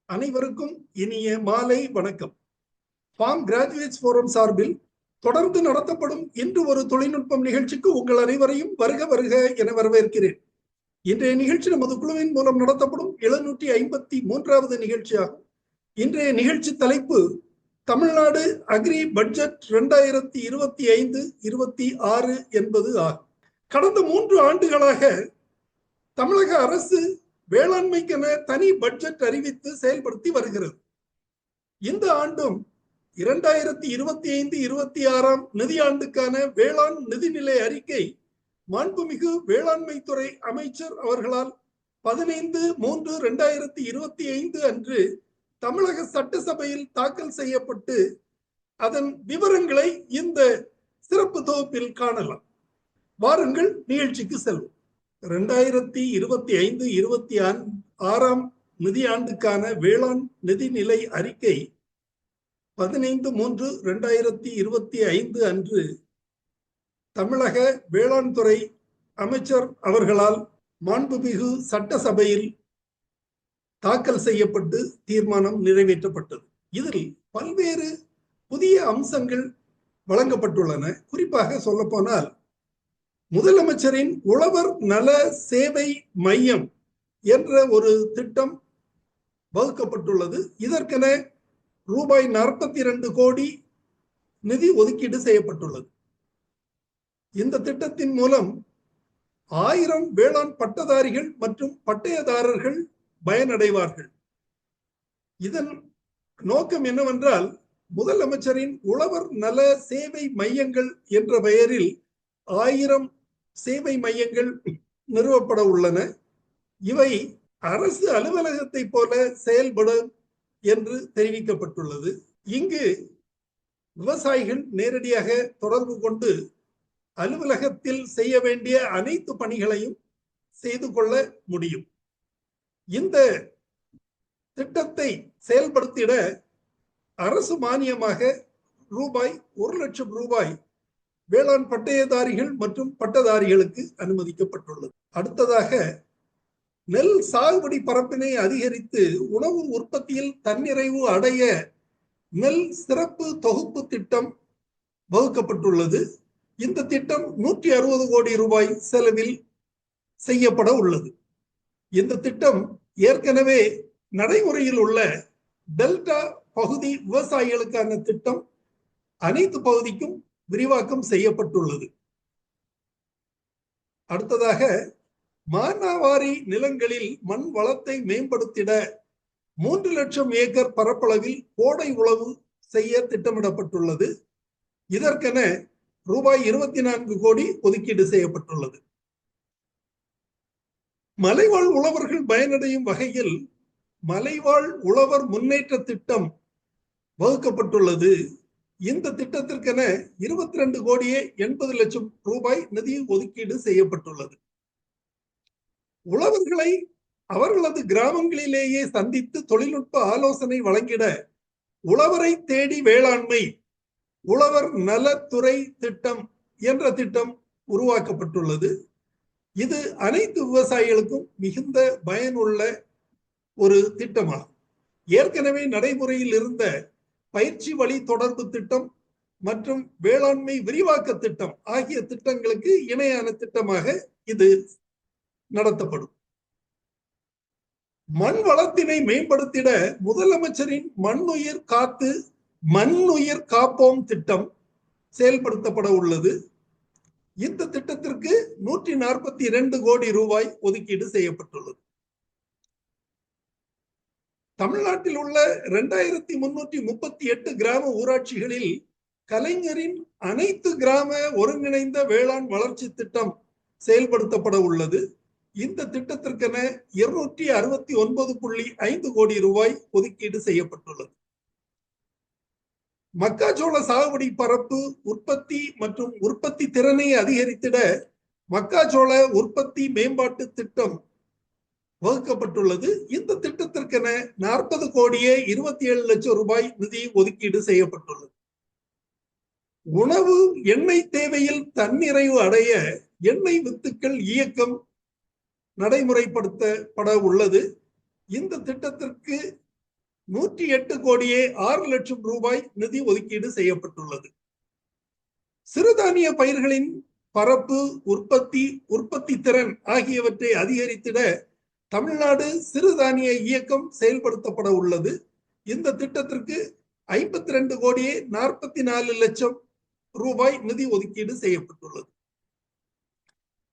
அனைவருக்கும் இனிய மாலை வணக்கம். ஃபார்ம் கிராஜுவேட்ஸ் ஃபோரம் சார்பில் தொடர்ந்து நடத்தப்படும் இன்று ஒரு தொழில்நுட்பம் நிகழ்ச்சிக்கு உங்கள் அனைவரையும் வருக வருக என வரவேற்கிறேன். இன்றைய நிகழ்ச்சி நமது குழுவின் மூலம் நடத்தப்படும் 753வது நிகழ்ச்சியாகும். இன்றைய நிகழ்ச்சி தலைப்பு தமிழ்நாடு அக்ரி பட்ஜெட் 2025-26 என்பது ஆகும். கடந்த 3 ஆண்டுகளாக தமிழக அரசு வேளாண்மைக்கென தனி பட்ஜெட் அறிவித்து செயல்படுத்தி வருகிறது. இந்த ஆண்டும் 2025-26 நிதியாண்டுக்கான வேளாண் நிதிநிலை அறிக்கை மாண்புமிகு வேளாண்மைத்துறை அமைச்சர் அவர்களால் 15/3/2025 அன்று தமிழக சட்டசபையில் தாக்கல் செய்யப்பட்டு அதன் விவரங்களை இந்த சிறப்பு தொகுப்பில் காணலாம். வாருங்கள் நிகழ்ச்சிக்கு செல்வோம். 2025-26 நிதியாண்டுக்கான வேளாண் நிதிநிலை அறிக்கை 15/3/2025 அன்று தமிழக வேளாண் துறை அமைச்சர் அவர்களால் மாண்புமிகு சட்டசபையில் தாக்கல் செய்யப்பட்டு தீர்மானம் நிறைவேற்றப்பட்டது. இதில் பல்வேறு புதிய அம்சங்கள் வழங்கப்பட்டுள்ளன. குறிப்பாக சொல்ல போனால் முதலமைச்சரின் உழவர் நல சேவை மையம் என்ற ஒரு திட்டம் வகுக்கப்பட்டுள்ளது. இதற்கென ரூபாய் 42 கோடி நிதி ஒதுக்கீடு செய்யப்பட்டுள்ளது. இந்த திட்டத்தின் மூலம் 1000 வேளாண் பட்டதாரிகள் மற்றும் பட்டயதாரர்கள் பயனடைவார்கள். இதன் நோக்கம் என்னவென்றால், முதலமைச்சரின் உழவர் நல சேவை மையங்கள் என்ற பெயரில் 1000 சேவை மையங்கள் நிறுவப்பட உள்ளன. இவை அரசு அலுவலகத்தை போல செயல்படும் என்று தெரிவிக்கப்பட்டுள்ளது. இங்கு விவசாயிகள் நேரடியாக தொடர்பு கொண்டு அலுவலகத்தில் செய்ய வேண்டிய அனைத்து பணிகளையும் செய்து கொள்ள முடியும். இந்த திட்டத்தை செயல்படுத்திட அரசு மானியமாக ரூபாய் 1 லட்சம் ரூபாய் வேளாண் பட்டயதாரிகள் மற்றும் பட்டதாரிகளுக்கு அனுமதிக்கப்பட்டுள்ளது. அடுத்ததாக, நெல் சாகுபடி பரப்பினை அதிகரித்து உணவு உற்பத்தியில் தன்னிறைவு அடைய நெல் சிறப்பு தொகுப்பு திட்டம் வகுக்கப்பட்டுள்ளது. இந்த திட்டம் 160 கோடி ரூபாய் செலவில் செய்யப்பட உள்ளது. இந்த திட்டம் ஏற்கனவே நடைமுறையில் உள்ள டெல்டா பகுதி விவசாயிகளுக்கான திட்டம் அனைத்து பகுதிக்கும் விரிவாக்கம் செய்யப்பட்டுள்ளது. அடுத்ததாக, மானாவாரி நிலங்களில் மண் வளத்தை மேம்படுத்திட 3 லட்சம் ஏக்கர் பரப்பளவில் கோடை உழவு செய்ய திட்டமிடப்பட்டுள்ளது. இதற்கென ரூபாய் 24 கோடி ஒதுக்கீடு செய்யப்பட்டுள்ளது. மலைவாழ் உழவர்கள் பயனடையும் வகையில் மலைவாழ் உழவர் முன்னேற்ற திட்டம் வகுக்கப்பட்டுள்ளது. இந்த திட்டத்திற்கென 22 கோடியே 80 லட்சம் ரூபாய் நிதி ஒதுக்கீடு செய்யப்பட்டுள்ளது. உழவர்களை அவர்களது கிராமங்களிலேயே சந்தித்து தொழில்நுட்ப ஆலோசனை வழங்கிட உழவரை தேடி வேளாண்மை உழவர் நலத்துறை திட்டம் என்ற திட்டம் உருவாக்கப்பட்டுள்ளது. இது அனைத்து விவசாயிகளுக்கும் மிகுந்த பயனுள்ள ஒரு திட்டமாகும். ஏற்கனவே நடைமுறையில் இருந்த பயிற்சி வழி தொடர்பு திட்டம் மற்றும் வேளாண்மை விரிவாக்க திட்டம் ஆகிய திட்டங்களுக்கு இணையான திட்டமாக இது நடத்தப்படும். மண் வளத்தினை மேம்படுத்திட முதலமைச்சரின் மண்ணுயிர் காத்து மண்ணுயிர் காப்போம் திட்டம் செயல்படுத்தப்பட உள்ளது. இந்த திட்டத்திற்கு 142 கோடி ரூபாய் ஒதுக்கீடு செய்யப்பட்டுள்ளது. தமிழ்நாட்டில் உள்ள 2338 கிராம ஊராட்சிகளில் கலைஞரின் அனைத்து கிராம ஒருங்கிணைந்த வேளாண் வளர்ச்சி திட்டம் செயல்படுத்தப்பட உள்ளது. இந்த திட்டத்திற்கென 269.5 கோடி ரூபாய் ஒதுக்கீடு செய்யப்பட்டுள்ளது. மக்காச்சோள சாகுபடி பரப்பு உற்பத்தி மற்றும் உற்பத்தி திறனை அதிகரித்திட மக்காச்சோள உற்பத்தி மேம்பாட்டு திட்டம் வகுக்கப்பட்டுள்ளது. இந்த திட்டத்திற்கென 40 கோடியே 27 லட்சம் ரூபாய் நிதி ஒதுக்கீடு செய்யப்பட்டுள்ளது. உணவு எண்ணெய் தேவையில் தன்னிறைவு அடைய எண்ணெய் வித்துக்கள் இயக்கம் நடைமுறைப்படுத்தப்பட உள்ளது. இந்த திட்டத்திற்கு 108 கோடியே 6 லட்சம் ரூபாய் நிதி ஒதுக்கீடு செய்யப்பட்டுள்ளது. சிறுதானிய பயிர்களின் பரப்பு, உற்பத்தி திறன் ஆகியவற்றை அதிகரித்திட தமிழ்நாடு சிறுதானிய இயக்கம் செயல்படுத்தப்பட உள்ளது. இந்த திட்டத்திற்கு 52 கோடியே 44 லட்சம் ரூபாய் நிதி ஒதுக்கீடு செய்யப்பட்டுள்ளது.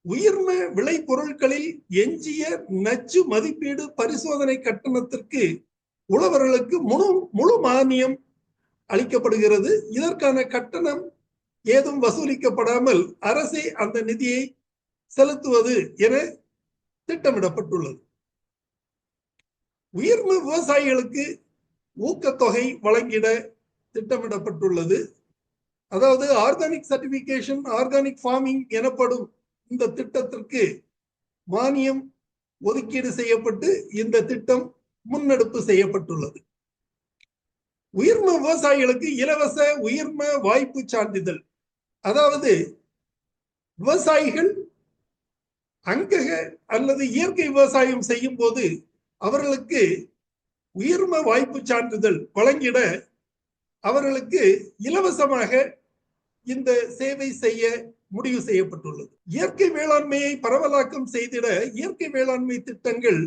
உயிர்ம விளை பொருட்களில் எஞ்சிய நச்சு மதிப்பீடு பரிசோதனை கட்டணத்திற்கு உழவர்களுக்கு முழு மானியம் அளிக்கப்படுகிறது. இதற்கான கட்டணம் ஏதும் வசூலிக்கப்படாமல் அரசே அந்த நிதியை செலுத்துவது என திட்டமிடப்பட்டுள்ளது. உயிர்ம விவசாயிகளுக்கு ஊக்கத்தொகை வழங்கிட திட்டமிடப்பட்டுள்ளது. அதாவது ஆர்கானிக் சர்டிபிகேஷன், ஆர்கானிக் ஃபார்மிங் எனப்படும் இந்த திட்டத்திற்கு மானியம் ஒதுக்கீடு செய்யப்பட்டு இந்த திட்டம் முன்னெடுப்பு செய்யப்பட்டுள்ளது. உயிர்ம விவசாயிகளுக்கு இலவச உயிர்ம வாய்ப்பு சான்றிதழ், அதாவது விவசாயிகள் அங்கக அல்லது இயற்கை விவசாயம் செய்யும் போது அவர்களுக்கு உயிர்ம வாய்ப்பு சான்றிதழ் வழங்கிட அவர்களுக்கு இலவசமாக இந்த சேவை செய்ய முடிவு செய்யப்பட்டுள்ளது. இயற்கை வேளாண்மையை பரவலாக்கம் செய்திட இயற்கை வேளாண்மை திட்டங்கள்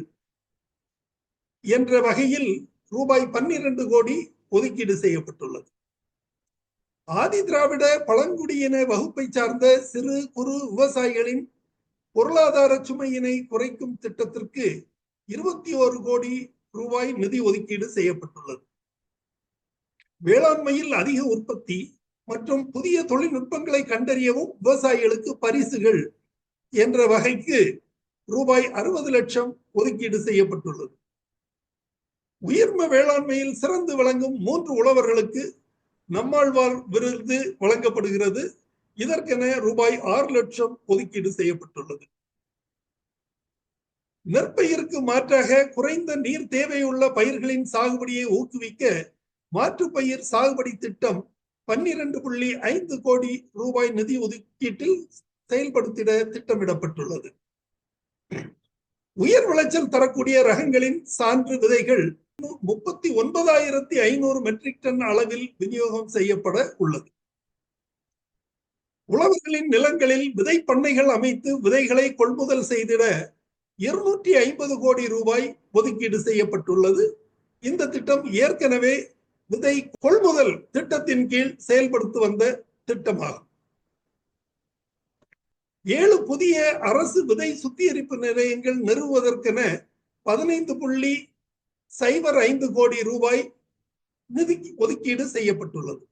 என்ற வகையில் ரூபாய் 12 கோடி ஒதுக்கீடு செய்யப்பட்டுள்ளது. ஆதி திராவிட பழங்குடியின வகுப்பை சார்ந்த சிறு குறு விவசாயிகளின் பொருளாதார சுமையினை குறைக்கும் திட்டத்திற்கு 21 கோடி ரூபாய் நிதி ஒதுக்கீடு செய்யப்பட்டுள்ளது. வேளாண்மையில் அதிக உற்பத்தி மற்றும் புதிய தொழில்நுட்பங்களை கண்டறியவும் விவசாயிகளுக்கு பரிசுகள் என்ற வகைக்கு ரூபாய் 60 லட்சம் ஒதுக்கீடு செய்யப்பட்டுள்ளது. உயிர்ம வேளாண்மையில் சிறந்து விளங்கும் 3 உழவர்களுக்கு நம்மாழ்வார் விருது வழங்கப்படுகிறது. இதற்கென ரூபாய் 6 லட்சம் ஒதுக்கீடு செய்யப்பட்டுள்ளது. நெற்பயிருக்கு மாற்றாக குறைந்த நீர் தேவையுள்ள பயிர்களின் சாகுபடியை ஊக்குவிக்க மாற்றுப்பயிர் சாகுபடி திட்டம் 12.5 கோடி ரூபாய் நிதி ஒதுக்கீட்டில் செயல்படுத்திட திட்டமிடப்பட்டுள்ளது. உயர் விளைச்சல் தரக்கூடிய ரகங்களின் சான்று விதைகள் 39,500 மெட்ரிக் டன் அளவில் விநியோகம் செய்யப்பட உள்ளது. உழவர்களின் நிலங்களில் விதை பண்ணைகள் அமைத்து விதைகளை கொள்முதல் செய்திட 250 கோடி ரூபாய் ஒதுக்கீடு செய்யப்பட்டுள்ளது. இந்த திட்டம் ஏற்கனவே விதை கொள்முதல் திட்டத்தின் கீழ் செயல்படுத்தி வந்த திட்டமாகும். 7 புதிய அரசு விதை சுத்திகரிப்பு நிலையங்கள் நிறுவுவதற்கென 15.05 கோடி ரூபாய் நிதி ஒதுக்கீடு செய்யப்பட்டுள்ளது.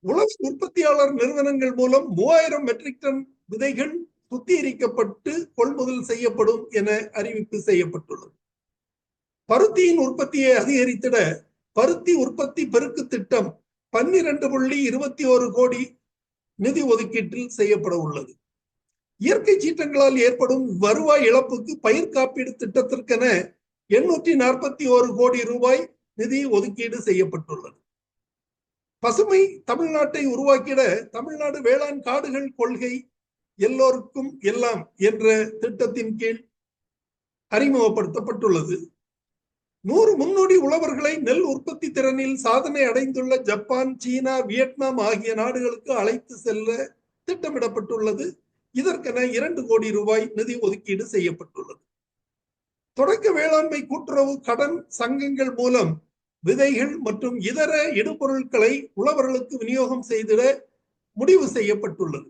உழவு உற்பத்தியாளர் நிறுவனங்கள் மூலம் 3000 மெட்ரிக் டன் விதைகள் சுத்திகரிக்கப்பட்டு கொள்முதல் செய்யப்படும் என அறிவிப்பு செய்யப்பட்டுள்ளது. பருத்தியின் உற்பத்தியை அதிகரித்திட பருத்தி உற்பத்தி பெருக்கு திட்டம் 12.21 கோடி நிதி ஒதுக்கீட்டில் செய்யப்பட உள்ளது. இயற்கை சீற்றங்களால் ஏற்படும் வருவாய் இழப்புக்கு பயிர் காப்பீடு திட்டத்திற்கென 841 கோடி ரூபாய் நிதி ஒதுக்கீடு செய்யப்பட்டுள்ளது. பசுமை தமிழ்நாட்டை உருவாக்கிட தமிழ்நாடு வேளாண் காடுகள் கொள்கை எல்லோருக்கும் எல்லாம் என்ற திட்டத்தின் கீழ் அறிமுகப்படுத்தப்பட்டுள்ளது. 100 முன்னோடி உழவர்களை நெல் உற்பத்தி திறனில் சாதனை அடைந்துள்ள ஜப்பான், சீனா, வியட்நாம் ஆகிய நாடுகளுக்கு அழைத்து செல்ல திட்டமிடப்பட்டுள்ளது. இதற்கென 2 கோடி ரூபாய் நிதி ஒதுக்கீடு செய்யப்பட்டுள்ளது. தொடக்க வேளாண்மை கூட்டுறவு கடன் சங்கங்கள் மூலம் விதைகள் மற்றும் இதர இடுபொருட்களை உழவர்களுக்கு விநியோகம் செய்திட முடிவு செய்யப்பட்டுள்ளது.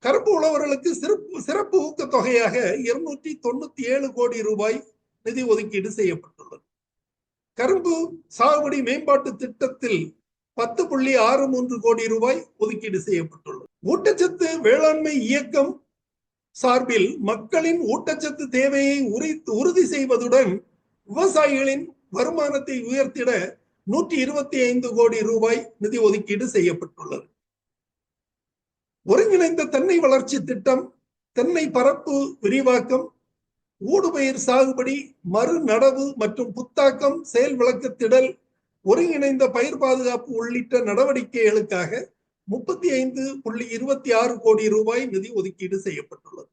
கரும்பு உழவர்களுக்கு சிறப்பு ஊக்கத் தொகையாக 297 கோடி ரூபாய் நிதி ஒதுக்கீடு செய்யப்பட்டுள்ளது. கரும்பு சாகுபடி மேம்பாட்டு திட்டத்தில் 10.63 கோடி ரூபாய் ஒதுக்கீடு செய்யப்பட்டுள்ளது. ஊட்டச்சத்து வேளாண்மை இயக்கம் சார்பில் மக்களின் ஊட்டச்சத்து தேவையை உறுதி செய்வதுடன் விவசாயிகளின் வருமானத்தை உயர்த்திட 125 கோடி ரூபாய் நிதி ஒதுக்கீடு செய்யப்பட்டுள்ளது. ஒருங்கிணைந்த தென்னை வளர்ச்சி திட்டம், தென்னை பரப்பு விரிவாக்கம், ஊடுபயிர் சாகுபடி, மறு நடவு மற்றும் புத்தாக்கம், செயல் விளக்கத்திடல், ஒருங்கிணைந்த பயிர் பாதுகாப்பு உள்ளிட்ட நடவடிக்கைகளுக்காக 35.26 கோடி ரூபாய் நிதி ஒதுக்கீடு செய்யப்பட்டுள்ளது.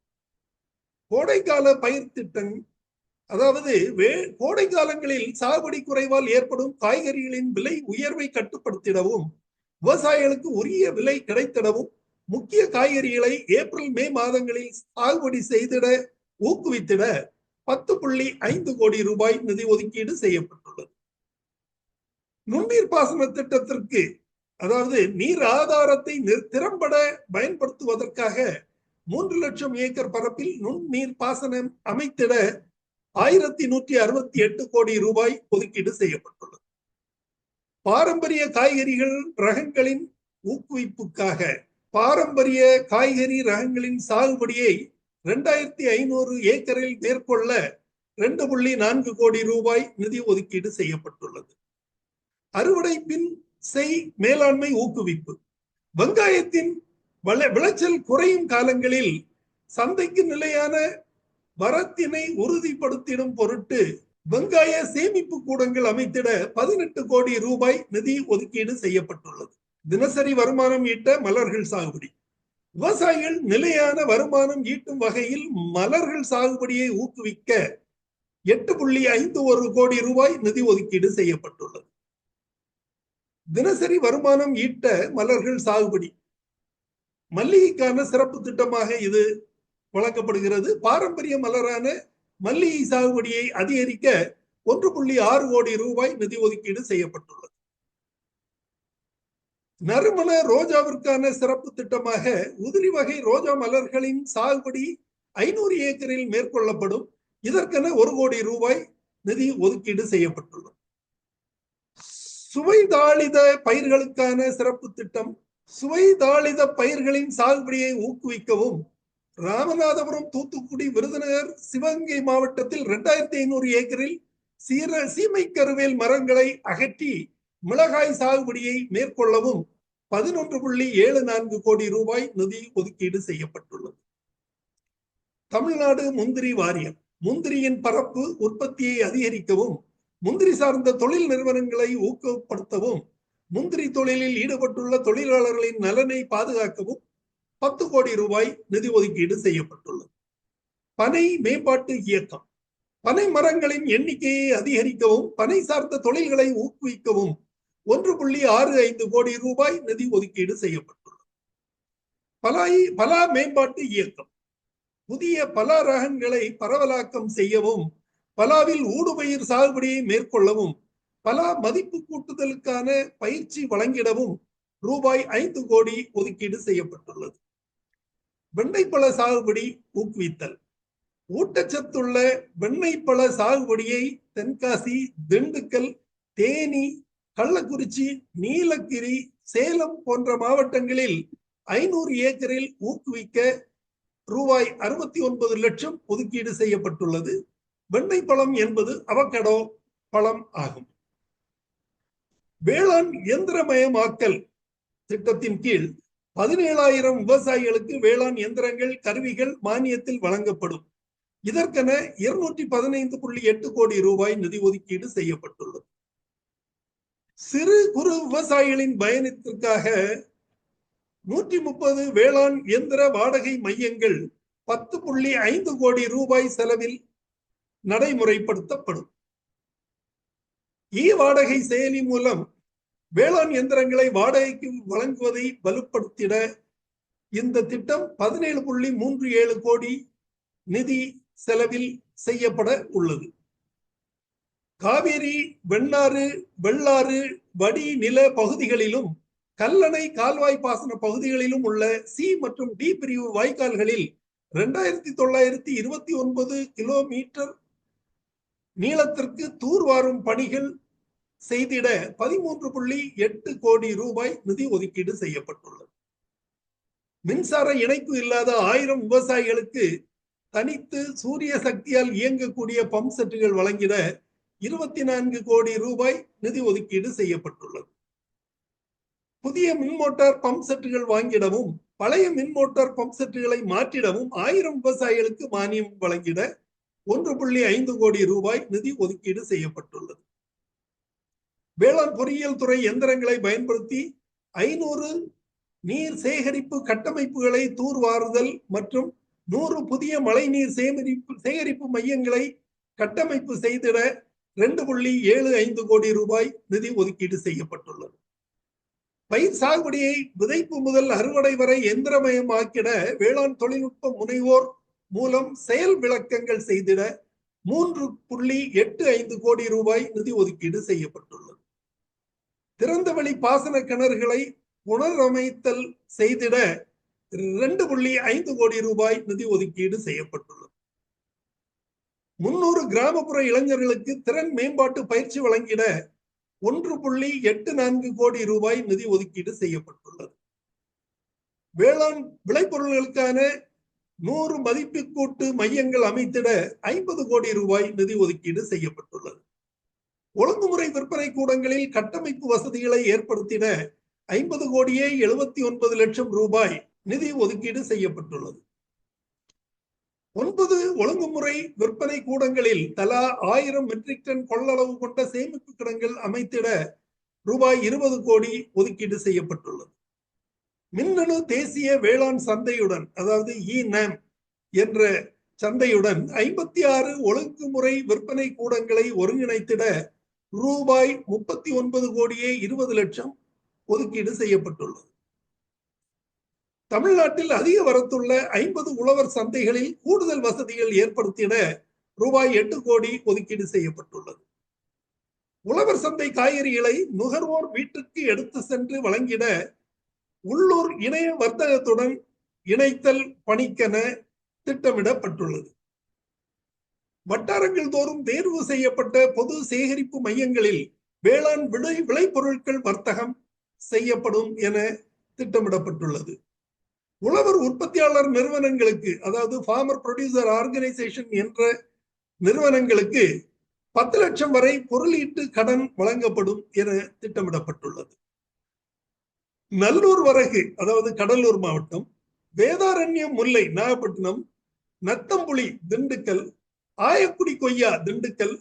கோடைக்கால பயிர் திட்டம் அதாவது கோடை காலங்களில் சாகுபடி குறைவால் ஏற்படும் காய்கறிகளின் விலை உயர்வை கட்டுப்படுத்திடவும் விவசாயிகளுக்கு உரிய விலை கிடைத்திடவும் முக்கிய காய்கறிகளை ஏப்ரல் மே மாதங்களில் சாகுபடி செய்திட ஊக்குவித்திட 10.5 கோடி ரூபாய் நிதி ஒதுக்கீடு செய்யப்பட்டுள்ளது. நுண்ணீர் பாசன திட்டத்திற்கு, அதாவது நீர் ஆதாரத்தை திறம்பட பயன்படுத்துவதற்காக 3 லட்சம் ஏக்கர் பரப்பில் நுண்ணீர் பாசனம் அமைத்திட 1168 கோடி ரூபாய் ஒதுக்கீடு செய்யப்பட்டுள்ளது. பாரம்பரிய காய்கறிகள் ரகங்களின் ஊக்குவிப்புக்காக பாரம்பரிய காய்கறி ரகங்களின் சாகுபடியை 2500 ஏக்கரில் மேற்கொள்ள 2.4 கோடி ரூபாய் நிதி ஒதுக்கீடு செய்யப்பட்டுள்ளது. அறுவடை பின் செய் மேலாண்மை ஊக்குவிப்பு. வெங்காயத்தின் விளைச்சல் குறையும் காலங்களில் சந்தைக்கு நிலையான வரத்தினை உறுதிப்படுத்திடும் பொருட்டு வெங்காய சேமிப்பு கூடங்கள் அமைத்திட 18 கோடி ரூபாய் நிதி ஒதுக்கீடு செய்யப்பட்டுள்ளது. தினசரி வருமானம் ஈட்ட மலர்கள் சாகுபடி. விவசாயிகள் நிலையான வருமானம் ஈட்டும் வகையில் மலர்கள் சாகுபடியை ஊக்குவிக்க 8.51 கோடி ரூபாய் நிதி ஒதுக்கீடு செய்யப்பட்டுள்ளது. தினசரி வருமானம் ஈட்ட மலர்கள் சாகுபடி மல்லிகைக்கான சிறப்பு திட்டமாக இது வழங்கப்படுகிறது. பாரம்பரிய மலரான மல்லிகை சாகுபடியை அதிகரிக்க 1.6 கோடி ரூபாய் நிதி ஒதுக்கீடு செய்யப்பட்டுள்ளது. நறுமண ரோஜாவிற்கான சிறப்பு திட்டமாக உதிரி வகை ரோஜா மலர்களின் சாகுபடி 500 ஏக்கரில் மேற்கொள்ளப்படும். இதற்கென 1 கோடி ரூபாய் நிதி ஒதுக்கீடு செய்யப்பட்டுள்ளது. சுவைதாளித பயிர்களுக்கான சிறப்பு திட்டம். சுவைதாளித பயிர்களின் சாகுபடியை ஊக்குவிக்கவும் ராமநாதபுரம், தூத்துக்குடி, விருதுநகர், சிவகங்கை மாவட்டத்தில் 2500 ஏக்கரில் சீமை கருவேல் மரங்களை அகற்றி மிளகாய் சாகுபடியை மேற்கொள்ளவும் 11.74 கோடி ரூபாய் நிதி ஒதுக்கீடு செய்யப்பட்டுள்ளது. தமிழ்நாடு முந்திரி வாரியம் முந்திரியின் பரப்பு உற்பத்தியை அதிகரிக்கவும் முந்திரி சார்ந்த தொழில் நிறுவனங்களை ஊக்கப்படுத்தவும் முந்திரி தொழிலில் ஈடுபட்டுள்ள தொழிலாளர்களின் நலனை பாதுகாக்கவும் 10 கோடி ரூபாய் நிதி ஒதுக்கீடு செய்யப்பட்டுள்ளது. பனை மேம்பாட்டு இயக்கம். பனை மரங்களின் எண்ணிக்கையை அதிகரிக்கவும் பனை சார்ந்த தொழில்களை ஊக்குவிக்கவும் 1.65 கோடி ரூபாய் நிதி ஒதுக்கீடு செய்யப்பட்டுள்ளது. பலா மேம்பாட்டு இயக்கம். புதிய பலா ரகங்களை பரவலாக்கம் செய்யவும் பலாவில் ஊடுபயிர் சாகுபடியை மேற்கொள்ளவும் பலா மதிப்பு கூட்டுதலுக்கான பயிற்சி வழங்கிடவும் ரூபாய் 5 கோடி ஒதுக்கீடு செய்யப்பட்டுள்ளது. வெண்ணெய்ப்பழ சாகுபடி ஊக்குவித்தல். ஊட்டச்சத்துள்ள வெண்ணெய்ப்பழ சாகுபடியை தென்காசி, திண்டுக்கல், தேனி, கள்ளக்குறிச்சி, நீலகிரி, சேலம் போன்ற மாவட்டங்களில் 500 ஏக்கரில் ஊக்குவிக்க ரூபாய் 69 லட்சம் ஒதுக்கீடு செய்யப்பட்டுள்ளது. வெண்ணெய் பழம் என்பது அவகடோ பழம் ஆகும். வேளாண் இயந்திரமயமாக்கல் திட்டத்தின் கீழ் 17,000 விவசாயிகளுக்கு வேளாண் இயந்திரங்கள், கருவிகள் மானியத்தில் வழங்கப்படும். இதற்கென 215.8 கோடி ரூபாய் நிதி ஒதுக்கீடு செய்யப்பட்டுள்ளது. சிறு குறு விவசாயிகளின் பயணத்திற்காக 130 வேளாண் இயந்திர வாடகை மையங்கள் 10.5 கோடி ரூபாய் செலவில் நடைமுறைப்படுத்தப்படும். வாடகை செயலி மூலம் வேளாண் இயந்திரங்களை வாடகைக்கு வழங்குவதை வலுப்படுத்திட இந்த திட்டம் 17.37 கோடி நிதி செலவில் செய்யப்பட உள்ளது. காவேரி, வெள்ளாறு வடி நில பகுதிகளிலும் கல்லணை கால்வாய் பாசன பகுதிகளிலும் உள்ள சி மற்றும் டி பிரிவு வாய்க்கால்களில் 2929 கிலோமீட்டர் நீளத்திற்கு தூர்வாரும் பணிகள் செய்திட 13.8 கோடி ரூபாய் நிதி ஒதுக்கீடு செய்யப்பட்டுள்ளது. மின்சார இணைப்பு இல்லாத 1000 விவசாயிகளுக்கு தனித்து சூரிய சக்தியால் இயங்கக்கூடிய பம்ப் செட்டுகள் வழங்கிட 24 கோடி ரூபாய் நிதி ஒதுக்கீடு செய்யப்பட்டுள்ளது. புதிய மின் மோட்டார் பம்ப் செட்டுகள் வாங்கிடவும் பழைய மின் மோட்டார் பம்ப் செட்டுகளை மாற்றிடவும் 1000 விவசாயிகளுக்கு மானியம் வழங்கிட 1.5 கோடி ரூபாய் நிதி ஒதுக்கீடு செய்யப்பட்டுள்ளது. வேளாண் பொறியியல் துறை எந்திரங்களை பயன்படுத்தி 500 நீர் சேகரிப்பு கட்டமைப்புகளை தூர்வாறுதல் மற்றும் 100 புதிய மழைநீர் சேகரிப்பு மையங்களை கட்டமைப்பு செய்திட 2.75 கோடி ரூபாய் நிதி ஒதுக்கீடு செய்யப்பட்டுள்ளது. பயிர் சாகுபடியை விதைப்பு முதல் அறுவடை வரை எந்திரமயமாக்கிட வேளாண் தொழில்நுட்ப முனைவோர் மூலம் செயல் விளக்கங்கள் செய்திட 3.85 கோடி ரூபாய் நிதி ஒதுக்கீடு செய்யப்பட்டுள்ளது. திறந்தவெளி பாசன கிணறுகளை புனரமைத்தல் செய்திட 2.5 கோடி ரூபாய் நிதி ஒதுக்கீடு செய்யப்பட்டுள்ளது. 300 கிராமப்புற இளைஞர்களுக்கு திறன் மேம்பாட்டு பயிற்சி வழங்கிட 1.84 கோடி ரூபாய் நிதி ஒதுக்கீடு செய்யப்பட்டுள்ளது. வேளாண் விளைபொருள்களுக்கான 100 மதிப்பு கூட்டு மையங்கள் அமைத்திட 50 கோடி ரூபாய் நிதி ஒதுக்கீடு செய்யப்பட்டுள்ளது. ஒழுங்குமுறை விற்பனை கூடங்களில் கட்டமைப்பு வசதிகளை ஏற்படுத்திட 50 கோடியே 79 லட்சம் ரூபாய் நிதி ஒதுக்கீடு செய்யப்பட்டுள்ளது. 9 ஒழுங்குமுறை விற்பனை கூடங்களில் தலா 1000 மெட்ரிக் டன் கொள்ளளவு கொண்ட சேமிப்பு கிடங்குகள் அமைத்திட ரூபாய் 20 கோடி ஒதுக்கீடு செய்யப்பட்டுள்ளது. மின்னணு தேசிய வேளாண் சந்தையுடன், அதாவது இ-நாம் என்ற சந்தையுடன் 56 ஒழுங்குமுறை விற்பனை கூடங்களை ஒருங்கிணைத்திட ரூபாய் 39 கோடியே 20 லட்சம் ஒதுக்கீடு செய்யப்பட்டுள்ளது. தமிழ்நாட்டில் அதிக வரத்துள்ள 50 உழவர் சந்தைகளில் கூடுதல் வசதிகள் ஏற்படுத்திட ரூபாய் 8 கோடி ஒதுக்கீடு செய்யப்பட்டுள்ளது. உழவர் சந்தை காய்கறிகளை நுகர்வோர் வீட்டுக்கு எடுத்து சென்று வழங்கிட உள்ளூர் இணைய வர்த்தகத்துடன் இணைத்தல் பணிக்கென திட்டமிடப்பட்டுள்ளது. வட்டாரங்கள் தோறும் தேர்வு செய்யப்பட்ட பொது சேகரிப்பு மையங்களில் வேளாண் விளைபொருட்கள் வர்த்தகம் செய்யப்படும் என திட்டமிடப்பட்டுள்ளது. உழவர் உற்பத்தியாளர் நிறுவனங்களுக்கு, அதாவது ஃபார்மர் ப்ரொடியூசர் ஆர்கனைசேஷன் என்ற நிறுவனங்களுக்கு 10 லட்சம் வரை பொருளீட்டு கடன் வழங்கப்படும் என திட்டமிடப்பட்டுள்ளது. நல்லூர் வரகு, அதாவது கடலூர் மாவட்டம், வேதாரண்யம் முல்லை நாகப்பட்டினம், நத்தம்புளி திண்டுக்கல், ஆயக்குடி கொய்யா திண்டுக்கல்,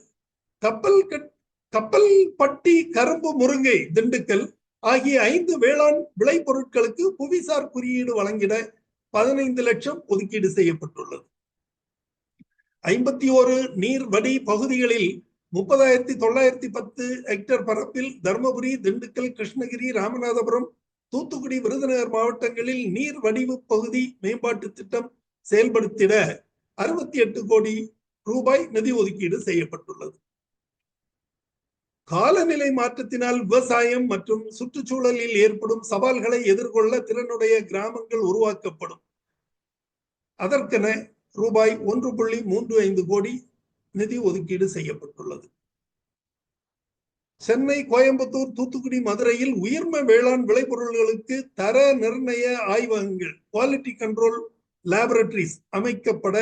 கப்பல்பட்டி கரும்பு முருங்கை திண்டுக்கல் ஆகிய 5 வேளாண் விளைபொருட்களுக்கு புவிசார் குறியீடு வழங்கிட 15 லட்சம் ஒதுக்கீடு செய்யப்பட்டுள்ளது. 51 நீர்வடி பகுதிகளில் 30,910 ஹெக்டேர் பரப்பில் தர்மபுரி, திண்டுக்கல், கிருஷ்ணகிரி, ராமநாதபுரம், தூத்துக்குடி, விருதுநகர் மாவட்டங்களில் நீர் வடிவு பகுதி மேம்பாட்டு திட்டம் செயல்படுத்திட 68 கோடி ரூபாய் நிதி ஒதுக்கீடு செய்யப்பட்டுள்ளது. காலநிலை மாற்றத்தினால் விவசாயம் மற்றும் சுற்றுச்சூழலில் ஏற்படும் சவால்களை எதிர்கொள்ள திறனுடைய கிராமங்கள் உருவாக்கப்படும். அதற்கென ரூபாய் 1.35 கோடி நிதி ஒதுக்கீடு செய்யப்பட்டுள்ளது. சென்னை, கோயம்புத்தூர், தூத்துக்குடி, மதுரையில் உயிர்ம வேளாண் விளைபொருள்களுக்கு தர நிர்ணய ஆய்வகங்கள், குவாலிட்டி கண்ட்ரோல் லேபரட்டரிஸ் அமைக்கப்பட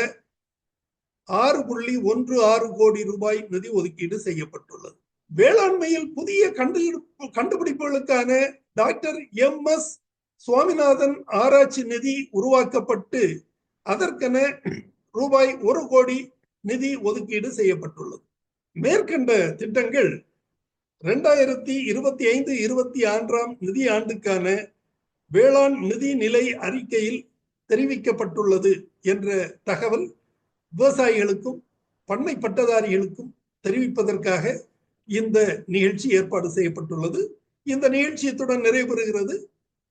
6.16 கோடி ரூபாய் நிதி ஒதுக்கீடு செய்யப்பட்டுள்ளது. வேளாண்மையில் புதிய கண்டுபிடிப்புகளுக்கான டாக்டர் MS சுவாமிநாதன் ஆராய்ச்சி நிதி உருவாக்கப்பட்டு அதற்கென ரூபாய் 1 கோடி நிதி ஒதுக்கீடு செய்யப்பட்டுள்ளது. மேற்கண்ட திட்டங்கள் 2025-26 நிதி ஆண்டுக்கான வேளாண் நிதி நிலை அறிக்கையில் தெரிவிக்கப்பட்டுள்ளது என்ற தகவல் விவசாயிகளுக்கும் பண்ணை பட்டதாரிகளுக்கும் தெரிவிப்பதற்காக இந்த நிகழ்ச்சி ஏற்பாடு செய்யப்பட்டுள்ளது. இந்த நிகழ்ச்சியத்துடன் நிறைவு பெறுகிறது.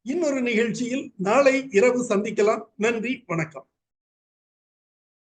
இன்னொரு நிகழ்ச்சியில் நாளை இரவு சந்திக்கலாம். நன்றி, வணக்கம்.